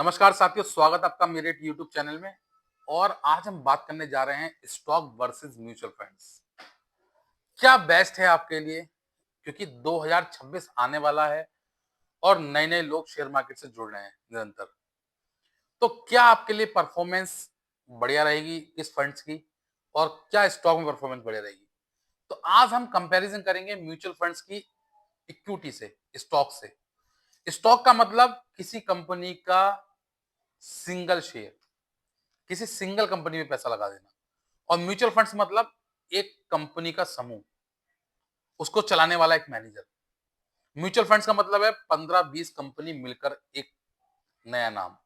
नमस्कार साथियों, स्वागत आपका मेरे YouTube चैनल में। और आज हम बात करने जा रहे हैं स्टॉक वर्सेस म्यूचुअल फंड्स। क्या बेस्ट है आपके लिए? क्योंकि 2026 आने वाला है और नए-नए लोग शेयर मार्केट से जुड़ रहे हैं निरंतर। तो क्या आपके लिए परफॉर्मेंस बढ़िया रहेगी किस फंड्स की और क्या स्टॉक में परफॉर्मेंस बढ़िया रहेगी? तो आज हम कंपैरिजन करेंगे म्यूचुअल फंड्स की इक्विटी से, स्टॉक से। स्टॉक का मतलब किसी कंपनी का सिंगल शेयर, किसी सिंगल कंपनी में पैसा लगा देना। और म्यूचुअल फंड्स मतलब एक कंपनी का समूह, उसको चलाने वाला एक मैनेजर। म्यूचुअल फंड्स का मतलब है 15-20 कंपनी मिलकर एक नया नाम।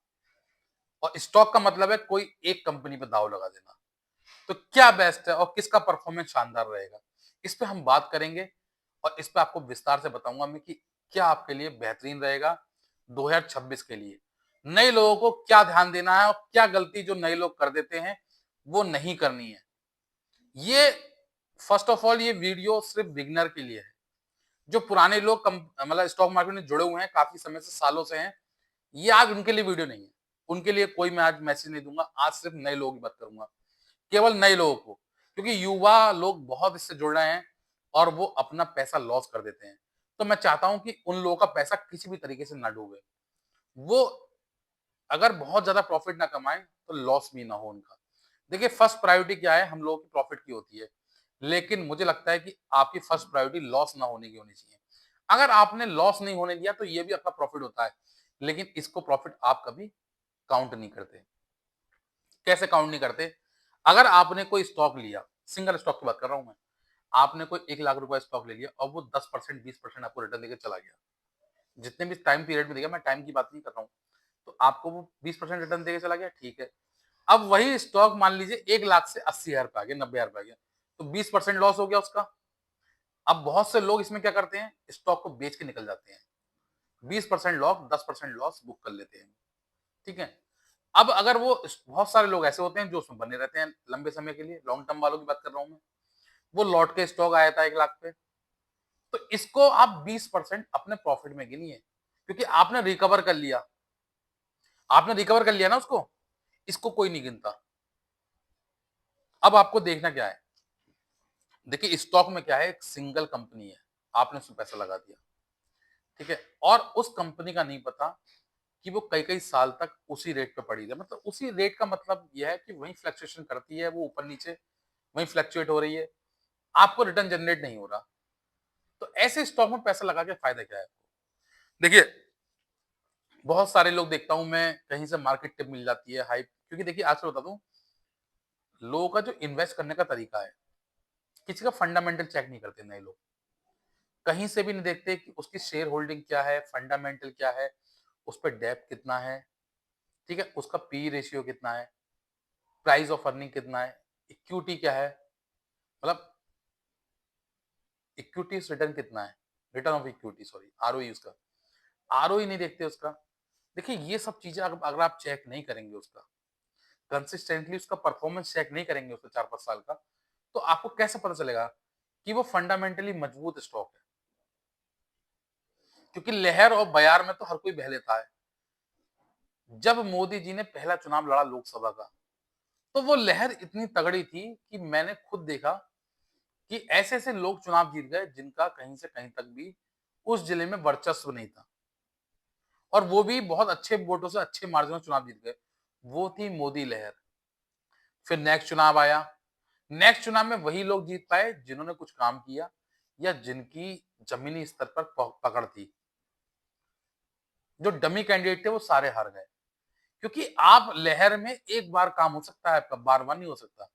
और स्टॉक का मतलब है कोई एक कंपनी पे दांव लगा देना। तो क्या बेस्ट है और किसका परफॉर्मेंस शानदार रहेगा, इस पे हम बात करेंगे। और इस पे आपको विस्तार से बताऊंगा मैं कि क्या आपके लिए बेहतरीन रहेगा 2026 के लिए। नए लोगों को क्या ध्यान देना है और क्या गलती जो नए लोग कर देते हैं वो नहीं करनी है। ये फर्स्ट ऑफ ऑल ये वीडियो सिर्फ बिगिनर के लिए है। जो पुराने लोग मतलब स्टॉक मार्केट में जुड़े हुए हैं काफी समय से, सालों से हैं, ये आज उनके लिए वीडियो नहीं है। उनके लिए कोई मैं आज मैसेज नहीं दूंगा। आज सिर्फ नए लोगों की बात करूंगा, केवल नए लोगों को। क्योंकि युवा लोग बहुत इससे जुड़ रहे हैं और वो अपना पैसा लॉस कर देते हैं। तो मैं चाहता हूं कि उन लोगों का पैसा किसी भी तरीके से ना डूबे। वो अगर बहुत ज्यादा प्रॉफिट ना कमाएं तो लॉस भी ना हो उनका। देखिए, फर्स्ट प्रायोरिटी क्या है, हम लोगों की प्रॉफिट की होती है। लेकिन मुझे लगता है कि आपकी फर्स्ट प्रायोरिटी लॉस ना होने की होनी चाहिए। अगर आपने लॉस नहीं होने दिया तो ये भी आपका प्रॉफिट होता है। लेकिन इसको प्रॉफिट आप कभी काउंट नहीं करते। कैसे काउंट नहीं करते? अगर आपने कोई स्टॉक लिया, सिंगल स्टॉक की बात कर रहा हूं मैं, आपने कोई 1 लाख रुपए स्टॉक ले लिया और वो 10% 20% आपको रिटर्न देकर चला गया। जितने भी टाइम पीरियड में देगा, मैं टाइम की बात नहीं कर रहा हूँ। तो आपको वो 20% रिटर्न देकर चला गया, ठीक है। अब वही स्टॉक मान लीजिए 1 लाख से 80 हजार पे आ गया, 90 हजार पे आ गया, तो 20% लॉस हो गया उसका। अब बहुत से लोग इसमें क्या करते हैं, स्टॉक को बेच के निकल जाते हैं। 20% लॉस, 10% लॉस बुक कर लेते हैं। ठीक है। अब अगर वो बहुत सारे लोग ऐसे होते हैं जो उसमें बने रहते हैं लंबे समय के लिए, लॉन्ग टर्म वालों की बात कर रहा हूं मैं। वो लौट के स्टॉक आया था 1 लाख पे, तो इसको आप 20% अपने प्रॉफिट में गिनिए। क्योंकि आपने रिकवर कर लिया, आपने रिकवर कर लिया ना उसको। इसको कोई नहीं गिनता। अब आपको देखना क्या है, देखिए स्टॉक में क्या है, एक सिंगल कंपनी है, आपने उसमें पैसा लगा दिया, ठीक है। और उस कंपनी का नहीं पता कि वो कई कई साल तक उसी रेट पे पड़ी है। मतलब उसी रेट का मतलब यह है कि वही फ्लक्चुएशन करती है, वो ऊपर नीचे वही फ्लक्चुएट हो रही है, आपको रिटर्न जनरेट नहीं हो रहा। तो ऐसे स्टॉक में पैसा लगा के फायदा क्या है आपको? देखिए, बहुत सारे लोग देखता हूं मैं, कहीं से मार्केट टिप मिल जाती है, हाइप। क्योंकि देखिए, आजकल बता दूं, लोगों का जो इन्वेस्ट करने का तरीका है, किसी का फंडामेंटल चेक नहीं करते नए लोग। कहीं से भी नहीं देखते कि उसकी शेयर होल्डिंग क्या है, फंडामेंटल क्या है, उस पर डेप्थ कितना है, ठीक है, उसका पी रेशियो कितना है, प्राइस ऑफ अर्निंग कितना है, इक्विटी क्या है, मतलब इक्विटी रिटर्न कितना है, return of equity, sorry, ROE उसका, आरओई नहीं देखते उसका। देखिए, ये सब चीजें अगर आप चेक नहीं करेंगे उसका, कंसिस्टेंटली उसका परफॉर्मेंस चेक नहीं करेंगे उसका 4-5 साल का, तो आपको कैसे पता चलेगा कि वो फंडामेंटली मजबूत स्टॉक है? क्योंकि लहर और बयार में तो हर कोई बह लेता है। जब मोदी जी ने पहला चुनाव लड़ा लोकसभा का, तो वो लहर इतनी तगड़ी थी कि मैंने खुद देखा कि ऐसे ऐसे लोग चुनाव जीत गए जिनका कहीं से कहीं तक भी उस जिले में वर्चस्व नहीं था। और वो भी बहुत अच्छे वोटों से, अच्छे मार्जिन से चुनाव जीत गए। वो थी मोदी लहर। फिर नेक्स्ट चुनाव आया। नेक्स्ट चुनाव में वही लोग जीत पाए जिन्होंने कुछ काम किया या जिनकी जमीनी स्तर पर पकड़ थी। जो डमी कैंडिडेट थे वो सारे हार गए। क्योंकि आप लहर में एक बार काम हो सकता है आपका, बार बार नहीं हो सकता।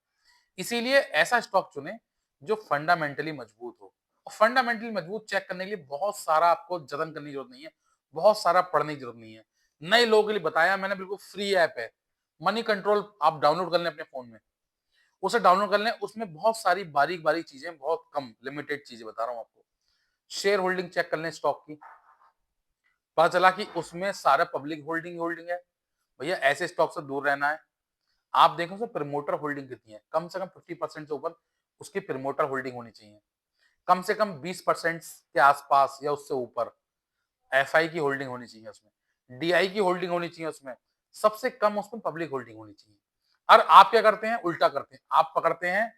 इसीलिए ऐसा स्टॉक चुने जो फंडामेंटली मजबूत हो। और फंडामेंटली मजबूत चेक करने के लिए बहुत सारा आपको जतन करने की जरूरत नहीं है, बहुत सारा पढ़ने की जरूरत नहीं है। नए लोगों के लिए बताया मैंने, बिल्कुल फ्री ऐप है, मनी कंट्रोल। आप डाउनलोड कर लें अपने फोन में, उसे डाउनलोड कर लें। उसमें बहुत सारी बारीक बारीक चीजें, बहुत कम लिमिटेड चीजें बता रहा हूँ आपको। शेयर होल्डिंग चेक कर लें स्टॉक की, पता चला कि उसमें सारा पब्लिक होल्डिंग होल्डिंग है। भैया, ऐसे स्टॉक से दूर रहना है। आप देखो उसमें प्रमोटर होल्डिंग कितनी है, कम से कम 50% से ऊपर उसकी प्रमोटर होल्डिंग होनी चाहिए। कम से कम 20% के आसपास या उससे ऊपर एफआई की होल्डिंग होनी चाहिए उसमें, डीआई की होल्डिंग होनी चाहिए उसमें। सबसे कम उसमें पब्लिक होल्डिंग होनी चाहिए। और आप क्या करते हैं? उल्टा करते हैं। आप पकड़ते हैं,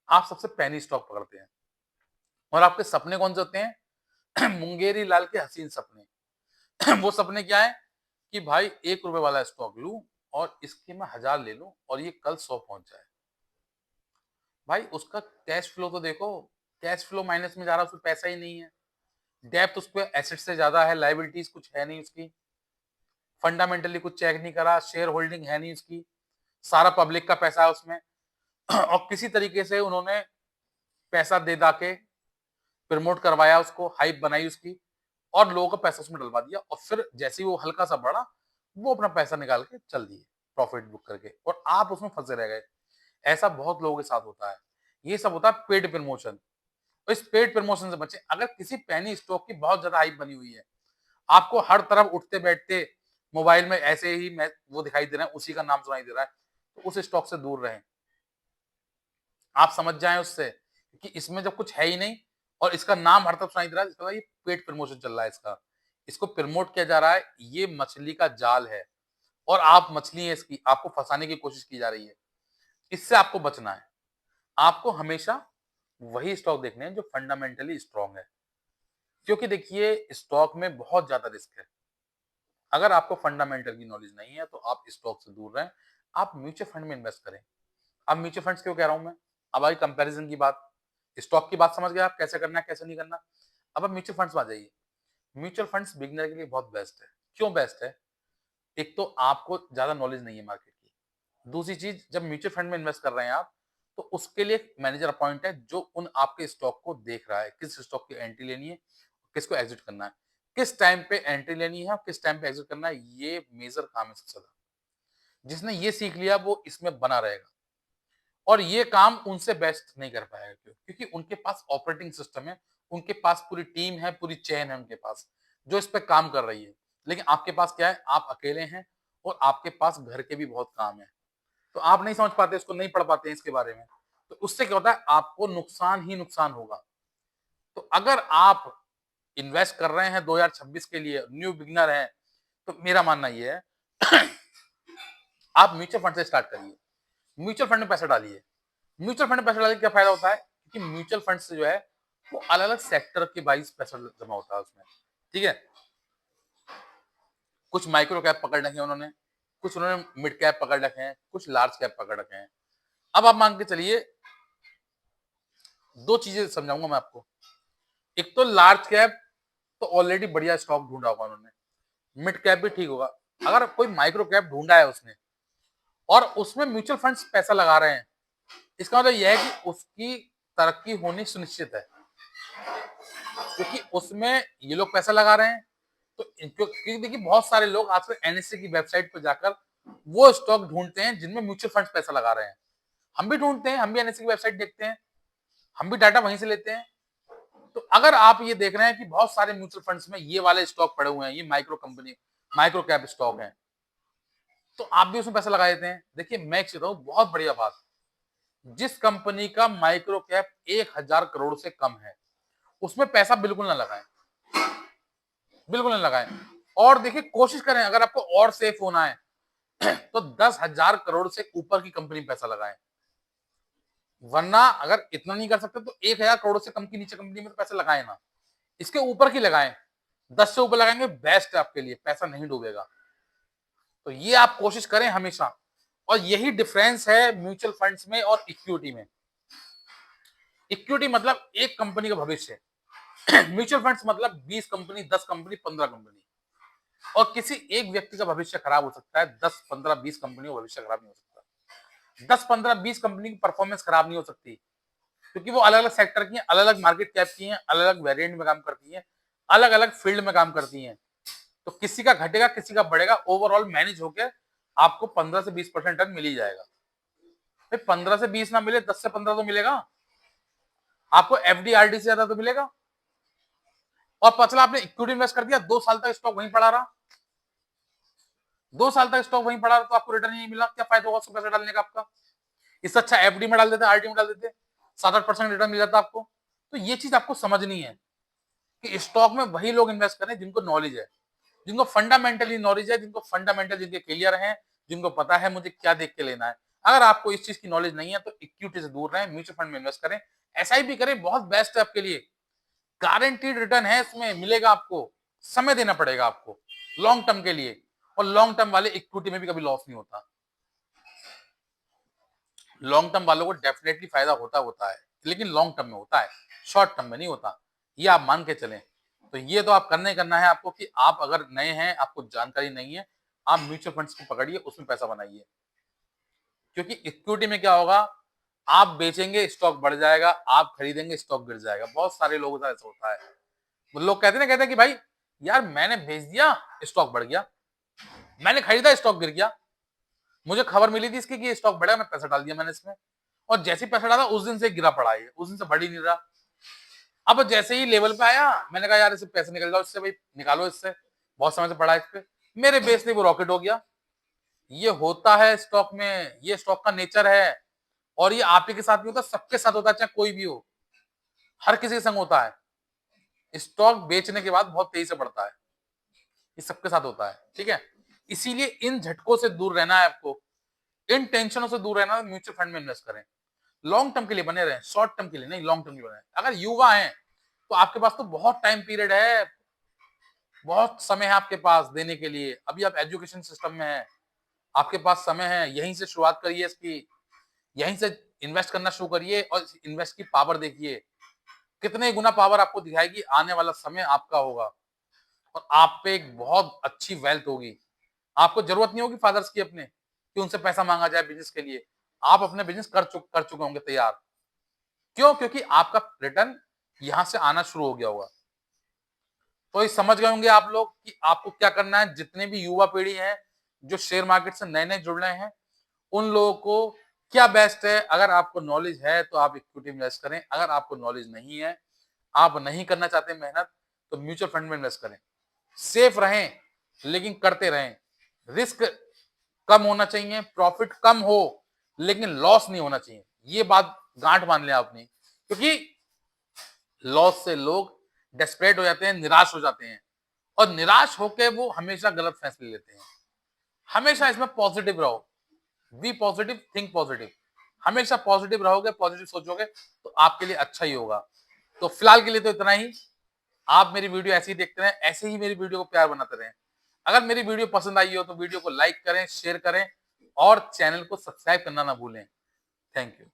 आप सबसे पेनी स्टॉक पकड़ते हैं। और आपके सपने कौन से होते हैं? मुंगेरी लाल के हसीन सपने। वो सपने क्या है कि भाई ₹1 वाला स्टॉक लूं और इसके मैं 1000 ले लूं और ये कल 100 पहुंच जाए। भाई उसका कैश फ्लो तो देखो, कैश फ्लो माइनस में जा रहा है, उसमें पैसा ही नहीं है। डेप्थ उस पे एसेट से ज्यादा है, लायबिलिटीज कुछ है नहीं उसकी, फंडामेंटली कुछ चेक नहीं करा, शेयर होल्डिंग है नहीं उसकी, सारा पब्लिक का पैसा है उसमें। और किसी तरीके से उन्होंने पैसा दे दा के प्रमोट करवाया उसको, हाइप बनाई उसकी और लोगों का पैसा उसमें डलवा दिया और फिर जैसे ही वो हल्का सा बढ़ा, वो अपना पैसा निकाल के चल दिए प्रॉफिट बुक करके और आप उसमें फंसे रह गए। ऐसा बहुत लोगों के साथ होता है। ये सब होता है पेड प्रमोशन। तो इस पेड प्रमोशन से बचें। अगर किसी पेनी स्टॉक की बहुत ज्यादा हाइप बनी हुई है, आपको हर तरफ उठते बैठते मोबाइल में ऐसे ही वो दिखाई दे रहा है, उसी का नाम सुनाई दे रहा है, तो उस स्टॉक से दूर रहें। आप समझ जाएं उससे कि इसमें जब कुछ है ही नहीं और इसका नाम हर तरफ सुनाई दे रहा है, इसका मतलब ये पेड प्रमोशन चल रहा है, इसका इसको प्रमोट किया जा रहा है, ये मछली का जाल है और आप मछली है इसकी, आपको फंसाने की कोशिश की जा रही है। इससे आपको बचना है। आपको हमेशा वही स्टॉक देखने हैं जो फंडामेंटली स्ट्रांग है, क्योंकि देखिए स्टॉक में बहुत ज्यादा रिस्क है। अगर आपको फंडामेंटल की नॉलेज नहीं है तो आप स्टॉक से दूर रहें, आप म्यूचुअल फंड में इन्वेस्ट करें। अब म्यूचुअल फंड्स क्यों कह रहा हूं मैं? अब आई कंपैरिजन की बात, स्टॉक की बात समझ गए आप कैसे करना है कैसे नहीं करना। अब आप म्यूचुअल फंड्स में आ जाइए। म्यूचुअल फंड्स बिगिनर के लिए बहुत बेस्ट है। क्यों बेस्ट है? एक तो आपको ज्यादा नॉलेज नहीं है मार्केट की, दूसरी चीज जब म्यूचुअल फंड में इन्वेस्ट कर रहे हैं आप, तो उसके लिए मैनेजर अपॉइंट है जो उन आपके स्टॉक को देख रहा है, किस स्टॉक की एंट्री लेनी है, किसको एग्जिट करना है, किस टाइम पे एंट्री लेनी है और किस टाइम पे एग्जिट करना है। ये मेजर काम है सबसे ज्यादा। जिसने ये सीख लिया वो इसमें बना रहेगा और ये काम उनसे बेस्ट नहीं कर पाएगा। क्यों? क्योंकि उनके पास ऑपरेटिंग सिस्टम है, उनके पास पूरी टीम है, पूरी चेन है उनके पास जो इस पे काम कर रही है। लेकिन आपके पास क्या है? आप अकेले हैं और आपके पास घर के भी बहुत काम है, तो आप नहीं समझ पाते, इसको नहीं पढ़ पाते हैं इसके बारे में। तो उससे क्या होता है? आपको नुकसान ही नुकसान होगा। तो अगर आप इन्वेस्ट कर रहे हैं 2026 के लिए, न्यू बिगिनर हैं, तो मेरा मानना ये है आप म्यूचुअल फंड से स्टार्ट करिए। म्यूचुअल फंड में पैसा डालिए। म्यूचुअल फंड में पैसा डालने का क्या फायदा होता है? कि म्यूचुअल फंड से जो है वो अलग अलग सेक्टर के वाइज पैसा जमा होता है उसमें। ठीक है, कुछ माइक्रो कैप पकड़ रखे हैं उन्होंने, कुछ उन्होंने मिड कैप पकड़ रखे हैं, कुछ लार्ज कैप पकड़ रखे हैं। अब आप मान के चलिए, दो चीजें समझाऊंगा मैं आपको। एक तो लार्ज कैप तो ऑलरेडी बढ़िया स्टॉक ढूंढा होगा उन्होंने, मिड कैप भी ठीक होगा। अगर कोई माइक्रो कैप ढूंढा है उसने और उसमें म्यूचुअल फंड्स पैसा लगा रहे हैं, इसका मतलब यह है कि उसकी तरक्की होनी सुनिश्चित है, क्योंकि उसमें ये लोग पैसा लगा रहे हैं। तो क्योंकि देखिए बहुत सारे लोग आजकल एनएससी की वेबसाइट पर जाकर वो स्टॉक ढूंढते हैं जिनमें म्यूचुअल फंड्स पैसा लगा रहे हैं। हम भी ढूंढते हैं, हम भी एनएससी की वेबसाइट देखते हैं, हम भी डाटा वहीं से लेते हैं। तो अगर आप ये देख रहे हैं कि बहुत सारे म्यूचुअल फंड्स में ये वाले स्टॉक पड़े हुए हैं, ये micro company micro cap stock हैं, तो आप भी उसमें पैसा लगा देते हैं। देखिए मैं एक चीज बताऊं, बहुत बढ़िया बात, जिस कंपनी का माइक्रो कैप 1000 करोड़ से कम है उसमें पैसा बिल्कुल ना लगाएं, बिल्कुल ना लगाएं। और देखिए कोशिश करें, अगर आपको और सेफ होना है तो 10,000 करोड़ से ऊपर की कंपनी में पैसा लगाएं। वरना अगर इतना नहीं कर सकते तो 1000 करोड़ से कम की नीचे कंपनी में तो पैसा लगाएं ना, इसके ऊपर की लगाएं। 10 से ऊपर लगाएंगे बेस्ट है आपके लिए, पैसा नहीं डूबेगा। तो ये आप कोशिश करें हमेशा। और यही डिफरेंस है म्यूचुअल फंड्स में और इक्विटी में। इक्विटी मतलब एक कंपनी का भविष्य, म्यूचुअल फंड्स मतलब 20 कंपनी, 10 कंपनी, 15 कंपनी। और किसी एक व्यक्ति का भविष्य खराब हो सकता है, 10 15 20 कंपनियों का भविष्य खराब नहीं हो सकता। 10 15 20 कंपनी की परफॉर्मेंस खराब नहीं हो सकती, क्योंकि वो अलग अलग सेक्टर की हैं, अलग अलग मार्केट कैप की हैं, अलग अलग वेरिएंट में काम करती हैं, अलग अलग फील्ड में काम करती हैं। तो किसी का घटेगा किसी का बढ़ेगा, ओवरऑल मैनेज होकर आपको 15 से 20% रिटर्न मिल ही जाएगा। भाई 15 से 20 ना मिले, 10 से 15 तो मिलेगा आपको, एफडीआरडी से ज्यादा तो मिलेगा। और पचला आपने इक्विटी इन्वेस्ट कर दिया, 2 साल तक स्टॉक वहीं पड़ा रहा, 2 साल तक स्टॉक वहीं पड़ा रहा, तो आपको रिटर्न नहीं मिला, क्या फायदा होगा उसको पैसा डालने का आपका? इससे अच्छा एफडी में डाल देते, आरडी में डाल देते, 7-8% रिटर्न मिल जाता आपको। तो ये चीज आपको समझनी है कि स्टॉक में वही लोग इन्वेस्ट करें जिनको नॉलेज है, जिनको फंडामेंटली नॉलेज है, जिनको फंडामेंटल जिनके क्लियर हैं, जिनको पता है मुझे क्या देख के लेना है। अगर आपको इस चीज की नॉलेज नहीं है तो इक्विटी से दूर रहें, म्यूचुअल फंड में इन्वेस्ट करें, एसआईपी करें, बहुत बेस्ट है आपके लिए। गारंटीड रिटर्न है, इसमें मिलेगा आपको, समय देना पड़ेगा आपको लॉन्ग टर्म के लिए, और लॉन्ग टर्म वाले इक्विटी में भी कभी लॉस नहीं होता। लॉन्ग टर्म वालों को डेफिनेटली फायदा होता है, लेकिन लॉन्ग टर्म में होता है, शॉर्ट टर्म में नहीं होता, ये आप मान के चलें। तो ये तो आप करना ही करना है आपको कि आप अगर नए हैं, आपको जानकारी नहीं है, आप म्यूचुअल फंड्स को पकड़िए, उसमें पैसा बनाइए। क्योंकि इक्विटी में क्या होगा, आप बेचेंगे स्टॉक बढ़ जाएगा, आप खरीदेंगे स्टॉक गिर जाएगा। बहुत सारे लोगों का ऐसा होता है। वो लोग कहते हैं कि भाई यार मैंने बेच दिया, स्टॉक बढ़ गया, मैंने खरीदा स्टॉक गिर गया, मुझे खबर मिली थी इसकी कि स्टॉक बढ़ेगा, मैं पैसा डाल दिया मैंने इसमें, और जैसे ही पैसा डाला उस दिन से गिरा पड़ा है, उस दिन से बढ़ ही नहीं रहा। अब जैसे ही लेवल पे आया, मैंने कहा यार इससे पैसे निकल जाओ, इससे भाई निकालो, इससे बहुत समय से पड़ा है इस पे, मेरे बेस पे वो रॉकेट हो गया। ये होता है स्टॉक में, ये स्टॉक का नेचर है। और ये आप ही के साथ नहीं होता, सबके साथ होता है, चाहे कोई भी हो, हर किसी के संग होता है। स्टॉक बेचने के बाद बहुत तेजी से बढ़ता है, ये सबके साथ होता है, ठीक है। इसीलिए इन झटकों से दूर रहना है आपको, इन टेंशनों से दूर रहना है, म्यूचुअल फंड में इन्वेस्ट करें, लॉन्ग टर्म के लिए बने रहें, शॉर्ट टर्म के लिए नहीं, लॉन्ग टर्म के लिए बने। अगर युवा हैं तो आपके पास तो बहुत टाइम पीरियड है, बहुत समय है आपके पास देने के लिए। अभी आप एजुकेशन सिस्टम में है, आपके पास समय है, यहीं से शुरुआत करिए इसकी, यहीं से इन्वेस्ट करना शुरू करिए, और इन्वेस्ट की पावर देखिए, कितने गुना पावर आपको दिखाएगी। आने वाला समय आपका होगा, और आप पे एक बहुत अच्छी वेल्थ होगी। आपको जरूरत नहीं होगी फादर्स की अपने, कि उनसे पैसा मांगा जाए बिजनेस के लिए। आप अपने बिजनेस कर चुके होंगे तैयार। क्यों? क्योंकि आपका रिटर्न यहां से आना शुरू हो गया होगा। तो ये समझ गए होंगे आप लोग कि आपको क्या करना है। जितने भी युवा पीढ़ी है जो शेयर मार्केट से नए नए जुड़ रहे हैं, उन लोगों को क्या बेस्ट है, अगर आपको नॉलेज है तो आप इक्विटी में इन्वेस्ट करें, अगर आपको नॉलेज नहीं है, आप नहीं करना चाहते मेहनत, तो म्यूचुअल फंड में इन्वेस्ट करें। सेफ रहें, लेकिन करते रहें। रिस्क कम होना चाहिए, प्रॉफिट कम हो, लेकिन लॉस नहीं होना चाहिए। ये बात गांठ बांध लें आपने, क्योंकि लॉस से लोग डेस्परेट हो जाते हैं, निराश हो जाते हैं, और निराश होकर वो हमेशा गलत फैसले लेते हैं। हमेशा इसमें पॉजिटिव रहो, बी पॉजिटिव, थिंक पॉजिटिव। हमेशा पॉजिटिव रहोगे, पॉजिटिव सोचोगे, तो आपके लिए अच्छा ही होगा। तो फिलहाल के लिए तो इतना ही। आप मेरी वीडियो ऐसे ही देखते रहें, ऐसे ही मेरी वीडियो को प्यार बनाते रहें। अगर मेरी वीडियो पसंद आई हो तो वीडियो को लाइक करें, शेयर करें, और चैनल को सब्सक्राइब करना ना भूलें। Thank you.